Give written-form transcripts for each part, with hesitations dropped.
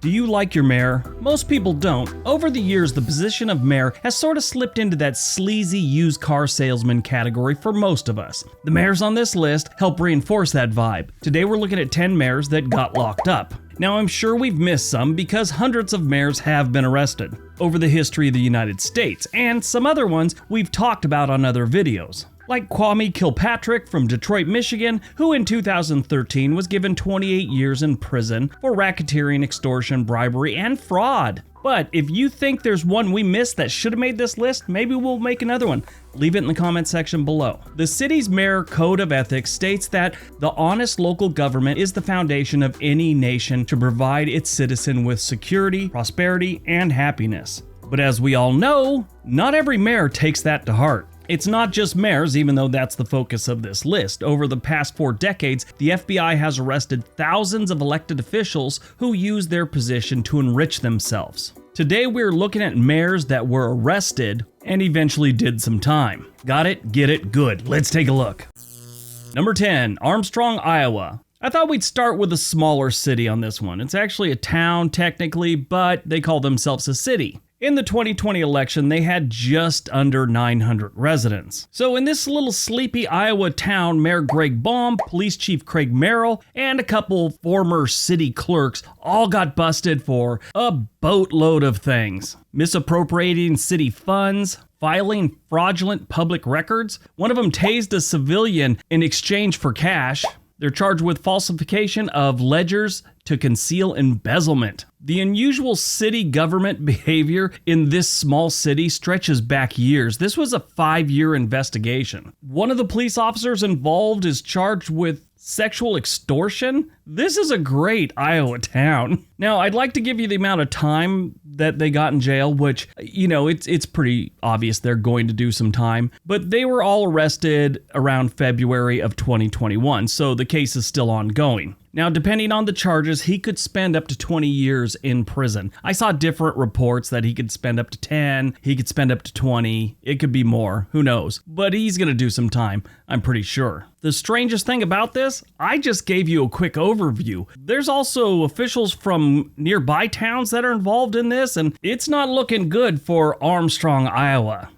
Do you like your mayor? Most people don't. Over the years, the position of mayor has sort of slipped into that sleazy used car salesman category for most of us. The mayors on this list help reinforce that vibe. Today we're looking at 10 mayors that got locked up. Now I'm sure we've missed some because hundreds of mayors have been arrested over the history of the United States, and some other ones we've talked about on other videos. Like Kwame Kilpatrick from Detroit, Michigan, who in 2013 was given 28 years in prison for racketeering, extortion, bribery, and fraud. But if you think there's one we missed that should have made this list, maybe we'll make another one. Leave it in the comment section below. The city's mayor code of ethics states that the honest local government is the foundation of any nation to provide its citizen with security, prosperity, and happiness. But as we all know, not every mayor takes that to heart. It's not just mayors, even though that's the focus of this list. Over the past 4 decades, the FBI has arrested thousands of elected officials who use their position to enrich themselves. Today, we're looking at mayors that were arrested and eventually did some time. Got it? Get it? Good. Let's take a look. Number 10, Armstrong, Iowa. I thought we'd start with a smaller city on this one. It's actually a town technically, but they call themselves a city. In the 2020 election, they had just under 900 residents. So in this little sleepy Iowa town, Mayor Greg Baum, Police Chief Craig Merrill, and a couple former city clerks all got busted for a boatload of things. Misappropriating city funds, filing fraudulent public records. One of them tased a civilian in exchange for cash. They're charged with falsification of ledgers to conceal embezzlement. The unusual city government behavior in this small city stretches back years. This was a 5-year investigation. One of the police officers involved is charged with sexual extortion. This is a great Iowa town. Now, I'd like to give you the amount of time that they got in jail, which, it's pretty obvious they're going to do some time, but they were all arrested around February of 2021, so the case is still ongoing. Now, depending on the charges, he could spend up to 20 years in prison. I saw different reports that he could spend up to 10, he could spend up to 20, it could be more, who knows. But he's gonna do some time, I'm pretty sure. The strangest thing about this, I just gave you a quick overview. There's also officials from nearby towns that are involved in this, and it's not looking good for Armstrong, Iowa.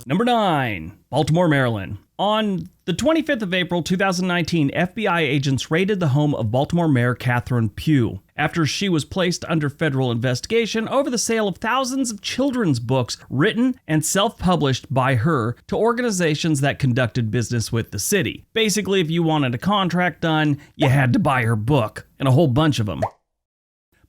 Number 9, Baltimore, Maryland. On the 25th of April 2019, FBI agents raided the home of Baltimore Mayor Catherine Pugh after she was placed under federal investigation over the sale of thousands of children's books written and self-published by her to organizations that conducted business with the city. Basically, if you wanted a contract done, you had to buy her book, and a whole bunch of them.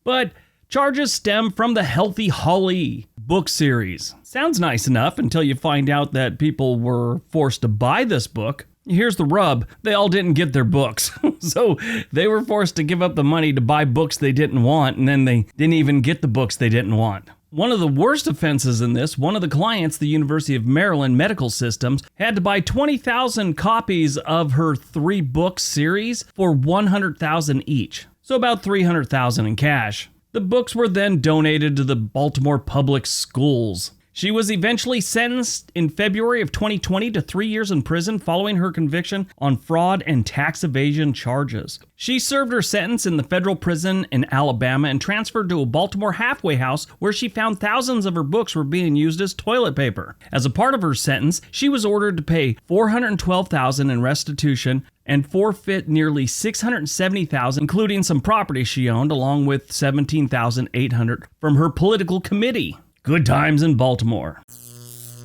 But charges stem from the Healthy Holly book series. Sounds nice enough until you find out that people were forced to buy this book. Here's the rub, they all didn't get their books. So they were forced to give up the money to buy books they didn't want, and then they didn't even get the books they didn't want. One of the worst offenses in this, one of the clients, the University of Maryland Medical Systems, had to buy 20,000 copies of her 3-book series for $100,000 each. So about $300,000 in cash. The books were then donated to the Baltimore Public Schools. She was eventually sentenced in February of 2020 to 3 years in prison following her conviction on fraud and tax evasion charges. She served her sentence in the federal prison in Alabama and transferred to a Baltimore halfway house where she found thousands of her books were being used as toilet paper. As a part of her sentence, she was ordered to pay $412,000 in restitution and forfeit nearly $670,000, including some property she owned, along with $17,800 from her political committee. Good times in Baltimore.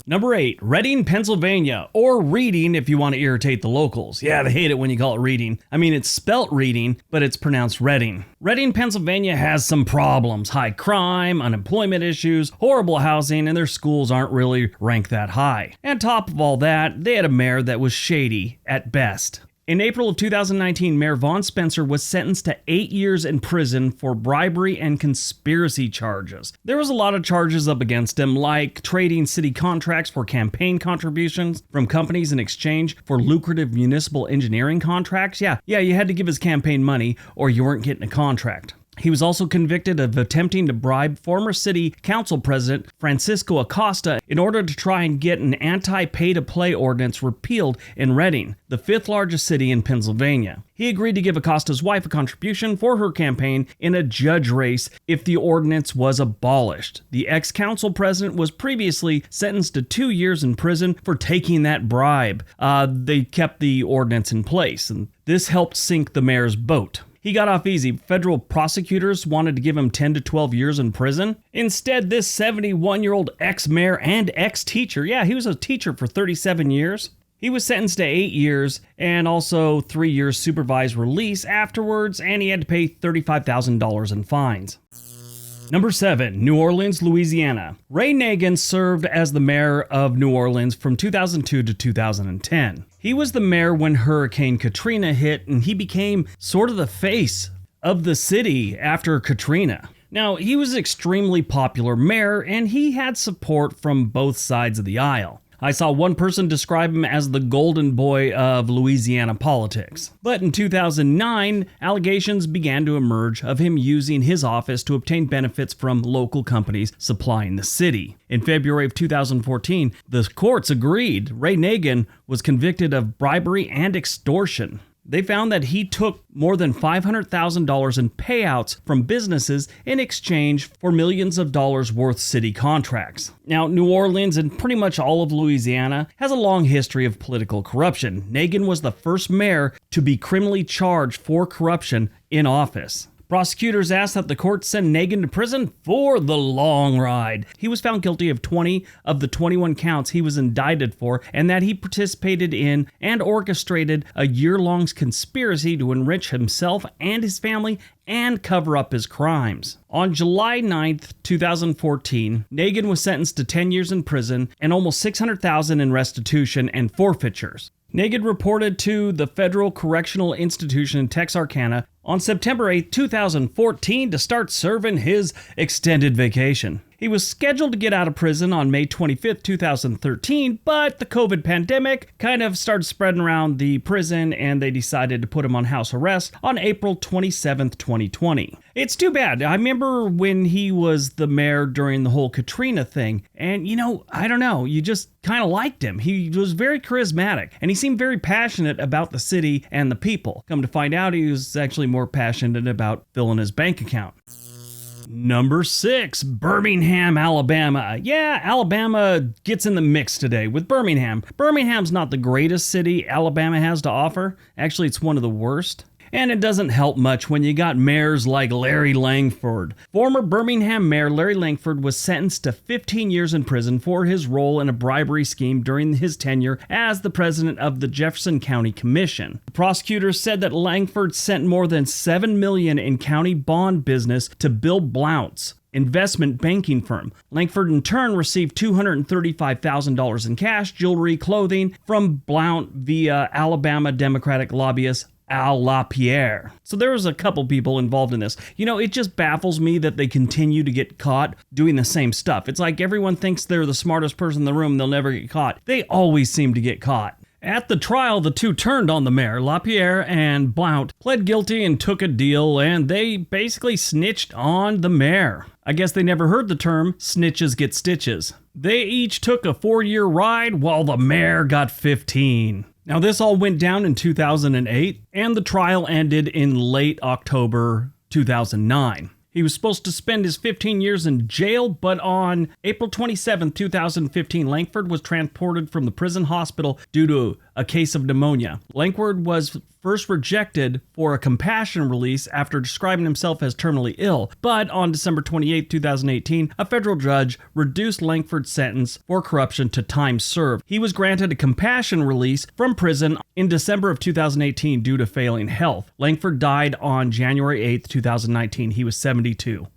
Number 8, Reading, Pennsylvania, or Reading if you want to irritate the locals. Yeah, they hate it when you call it Reading. I mean, it's spelt Reading, but it's pronounced Reading. Reading, Pennsylvania has some problems. High crime, unemployment issues, horrible housing, and their schools aren't really ranked that high. And top of all that, they had a mayor that was shady at best. In April of 2019, Mayor Vaughn Spencer was sentenced to 8 years in prison for bribery and conspiracy charges. There was a lot of charges up against him, like trading city contracts for campaign contributions from companies in exchange for lucrative municipal engineering contracts. Yeah, you had to give his campaign money or you weren't getting a contract. He was also convicted of attempting to bribe former city council president Francisco Acosta in order to try and get an anti-pay-to-play ordinance repealed in Reading, the fifth largest city in Pennsylvania. He agreed to give Acosta's wife a contribution for her campaign in a judge race if the ordinance was abolished. The ex-council president was previously sentenced to 2 years in prison for taking that bribe. They kept the ordinance in place, and this helped sink the mayor's boat. He got off easy. Federal prosecutors wanted to give him 10 to 12 years in prison. Instead, this 71-year-old ex-mayor and ex-teacher, he was a teacher for 37 years. He was sentenced to 8 years and also 3 years supervised release afterwards, and he had to pay $35,000 in fines. Number 7, New Orleans, Louisiana. Ray Nagin served as the mayor of New Orleans from 2002 to 2010. He was the mayor when Hurricane Katrina hit, and he became sort of the face of the city after Katrina. Now, he was an extremely popular mayor, and he had support from both sides of the aisle. I saw one person describe him as the golden boy of Louisiana politics. But in 2009, allegations began to emerge of him using his office to obtain benefits from local companies supplying the city. In February of 2014, the courts agreed Ray Nagin was convicted of bribery and extortion. They found that he took more than $500,000 in payouts from businesses in exchange for millions of dollars worth city contracts. Now, New Orleans and pretty much all of Louisiana has a long history of political corruption. Nagin was the first mayor to be criminally charged for corruption in office. Prosecutors asked that the court send Nagin to prison for the long ride. He was found guilty of 20 of the 21 counts he was indicted for, and that he participated in and orchestrated a year-long conspiracy to enrich himself and his family and cover up his crimes. On July 9th, 2014, Nagin was sentenced to 10 years in prison and almost $600,000 in restitution and forfeitures. Nagin reported to the Federal Correctional Institution in Texarkana on September 8, 2014 to start serving his extended vacation. He was scheduled to get out of prison on May 25, 2013, but the COVID pandemic kind of started spreading around the prison and they decided to put him on house arrest on April 27, 2020. It's too bad. I remember when he was the mayor during the whole Katrina thing, and I don't know, you just kind of liked him. He was very charismatic and he seemed very passionate about the city and the people. Come to find out, he was actually more passionate about filling his bank account. Number 6, Birmingham, Alabama. Yeah, Alabama gets in the mix today with Birmingham. Birmingham's not the greatest city Alabama has to offer. Actually, it's one of the worst. And it doesn't help much when you got mayors like Larry Langford. Former Birmingham mayor Larry Langford was sentenced to 15 years in prison for his role in a bribery scheme during his tenure as the president of the Jefferson County Commission. The prosecutors said that Langford sent more than $7 million in county bond business to Bill Blount's investment banking firm. Langford in turn received $235,000 in cash, jewelry, clothing from Blount via Alabama Democratic lobbyist Al LaPierre. So there was a couple people involved in this. It just baffles me that they continue to get caught doing the same stuff. It's like everyone thinks they're the smartest person in the room, they'll never get caught. They always seem to get caught. At the trial, the two turned on the mayor. LaPierre and Blount pled guilty and took a deal, and they basically snitched on the mayor. I guess they never heard the term, snitches get stitches. They each took a 4-year ride while the mayor got 15. Now, this all went down in 2008, and the trial ended in late October 2009. He was supposed to spend his 15 years in jail, but on April 27, 2015, Langford was transported from the prison hospital due to a case of pneumonia. Langford was first rejected for a compassion release after describing himself as terminally ill, but on December 28, 2018, a federal judge reduced Langford's sentence for corruption to time served. He was granted a compassion release from prison in December of 2018 due to failing health. Langford died on January 8, 2019. He was 72.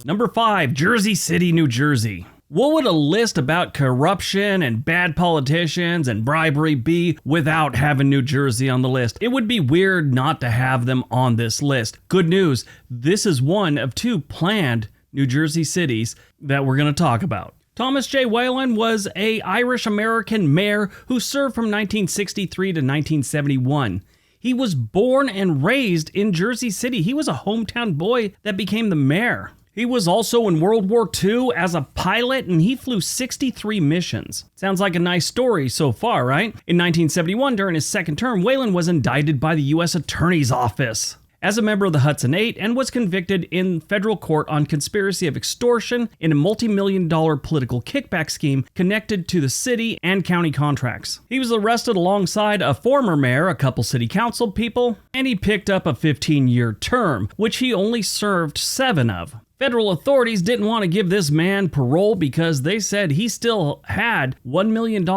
Number 5, Jersey City, New Jersey. What would a list about corruption and bad politicians and bribery be without having New Jersey on the list? It would be weird not to have them on this list. Good news, this is one of 2 planned New Jersey cities that we're going to talk about. Thomas J. Whalen was an Irish-American mayor who served from 1963 to 1971. He was born and raised in Jersey City. He was a hometown boy that became the mayor. He was also in World War II as a pilot, and he flew 63 missions. Sounds like a nice story so far, right? In 1971, during his second term, Whalen was indicted by the U.S. Attorney's Office as a member of the Hudson Eight and was convicted in federal court on conspiracy of extortion in a multi-million-dollar political kickback scheme connected to the city and county contracts. He was arrested alongside a former mayor, a couple city council people, and he picked up a 15-year term, which he only served 7 of. Federal authorities didn't want to give this man parole because they said he still had $1 million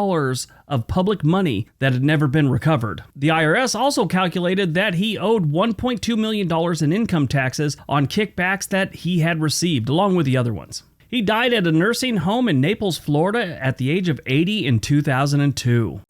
of public money that had never been recovered. The IRS also calculated that he owed $1.2 million in income taxes on kickbacks that he had received, along with the other ones. He died at a nursing home in Naples, Florida at the age of 80 in 2002.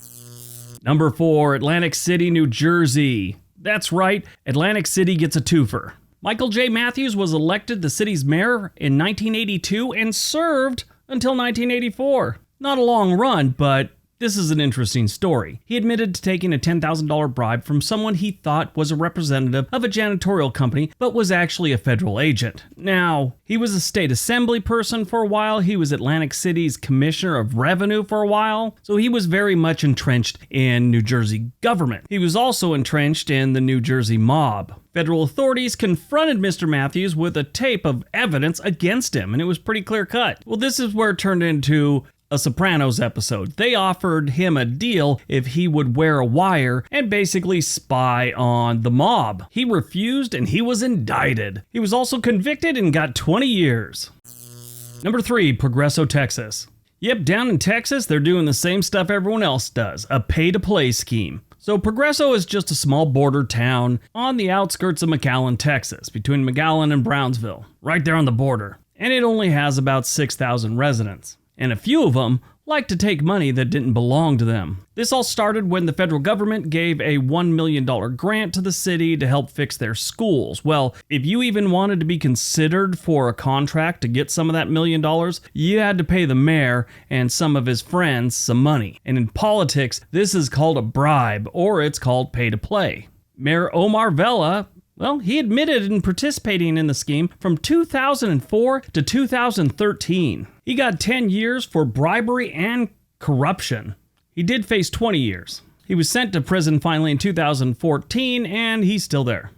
Number 4, Atlantic City, New Jersey. That's right, Atlantic City gets a twofer. Michael J. Matthews was elected the city's mayor in 1982 and served until 1984. Not a long run, but this is an interesting story. He admitted to taking a $10,000 bribe from someone he thought was a representative of a janitorial company, but was actually a federal agent. Now, he was a state assembly person for a while, he was Atlantic City's commissioner of revenue for a while, so he was very much entrenched in New Jersey government. He was also entrenched in the New Jersey mob. Federal authorities confronted Mr. Matthews with a tape of evidence against him, and it was pretty clear cut. Well, this is where it turned into a Sopranos episode. They offered him a deal if he would wear a wire and basically spy on the mob. He refused and he was indicted. He was also convicted and got 20 years. Number 3, Progreso, Texas. Yep, down in Texas, they're doing the same stuff everyone else does, a pay-to-play scheme. So Progreso is just a small border town on the outskirts of McAllen, Texas, between McAllen and Brownsville, right there on the border. And it only has about 6,000 residents. And a few of them like to take money that didn't belong to them. This all started when the federal government gave a $1 million grant to the city to help fix their schools. Well, if you even wanted to be considered for a contract to get some of that $1 million, you had to pay the mayor and some of his friends some money. And in politics, this is called a bribe, or it's called pay to play. Mayor Omar Vela, well, he admitted in participating in the scheme from 2004 to 2013. He got 10 years for bribery and corruption. He did face 20 years. He was sent to prison finally in 2014, and he's still there.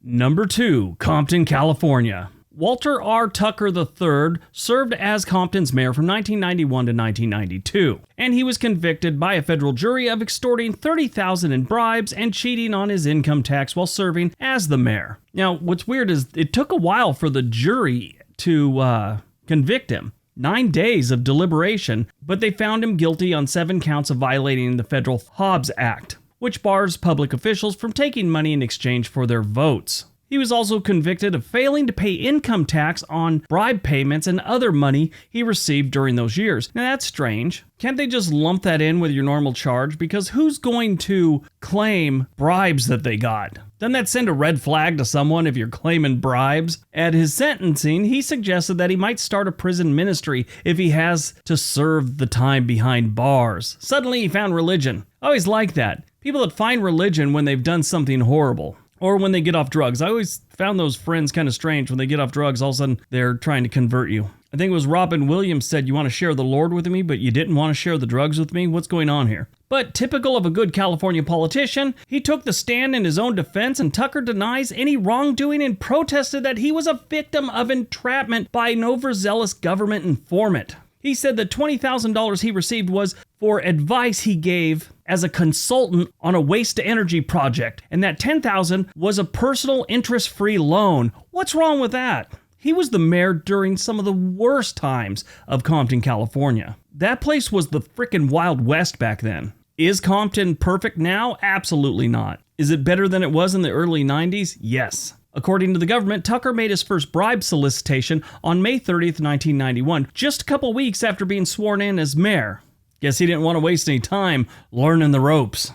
Number 2, Compton, California. Walter R. Tucker III served as Compton's mayor from 1991 to 1992, and he was convicted by a federal jury of extorting $30,000 in bribes and cheating on his income tax while serving as the mayor. Now, what's weird is it took a while for the jury to convict him. 9 days of deliberation, but they found him guilty on 7 counts of violating the federal Hobbs Act, which bars public officials from taking money in exchange for their votes. He was also convicted of failing to pay income tax on bribe payments and other money he received during those years. Now that's strange. Can't they just lump that in with your normal charge? Because who's going to claim bribes that they got? Doesn't that send a red flag to someone if you're claiming bribes? At his sentencing, he suggested that he might start a prison ministry if he has to serve the time behind bars. Suddenly he found religion. I always like that. People that find religion when they've done something horrible. Or when they get off drugs. I always found those friends kind of strange. When they get off drugs, all of a sudden they're trying to convert you. I think it was Robin Williams said, "You want to share the Lord with me, but you didn't want to share the drugs with me? What's going on here?" But typical of a good California politician, he took the stand in his own defense, and Tucker denies any wrongdoing and protested that he was a victim of entrapment by an overzealous government informant. He said that $20,000 he received was for advice he gave as a consultant on a waste-to-energy project, and that $10,000 was a personal interest-free loan. What's wrong with that? He was the mayor during some of the worst times of Compton, California. That place was the frickin' Wild West back then. Is Compton perfect now? Absolutely not. Is it better than it was in the early 90s? Yes. According to the government, Tucker made his first bribe solicitation on May 30th, 1991, just a couple weeks after being sworn in as mayor. Guess he didn't want to waste any time learning the ropes.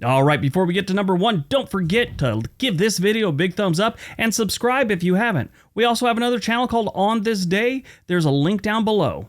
All right, before we get to number 1, don't forget to give this video a big thumbs up and subscribe if you haven't. We also have another channel called On This Day. There's a link down below.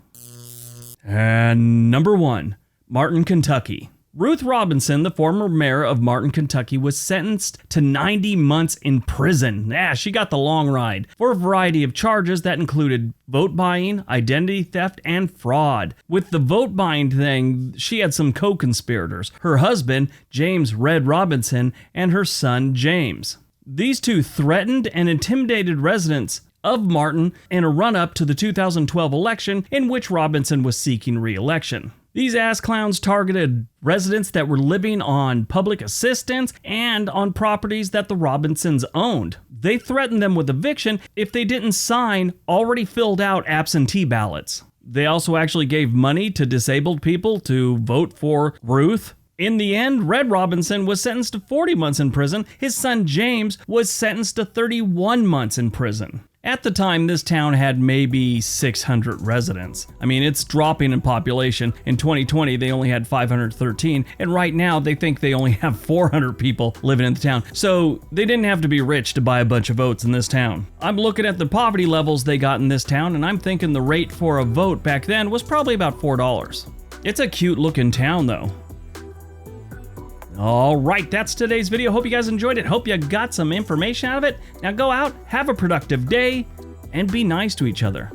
And number 1, Martin, Kentucky. Ruth Robinson, the former mayor of Martin, Kentucky, was sentenced to 90 months in prison. She got the long ride for a variety of charges that included vote buying, identity theft, and fraud. With the vote buying thing, she had some co-conspirators: her husband, James "Red" Robinson, and her son, James. These two threatened and intimidated residents of Martin in a run-up to the 2012 election in which Robinson was seeking re-election. These ass clowns targeted residents that were living on public assistance and on properties that the Robinsons owned. They threatened them with eviction if they didn't sign already filled out absentee ballots. They also actually gave money to disabled people to vote for Ruth. In the end, Red Robinson was sentenced to 40 months in prison. His son James was sentenced to 31 months in prison. At the time, this town had maybe 600 residents. I mean, it's dropping in population. In 2020, they only had 513, and right now they think they only have 400 people living in the town. So they didn't have to be rich to buy a bunch of votes in this town. I'm looking at the poverty levels they got in this town, and I'm thinking the rate for a vote back then was probably about $4. It's a cute looking town though. All right, that's today's video. Hope you guys enjoyed it. Hope you got some information out of it. Now go out, have a productive day, and be nice to each other.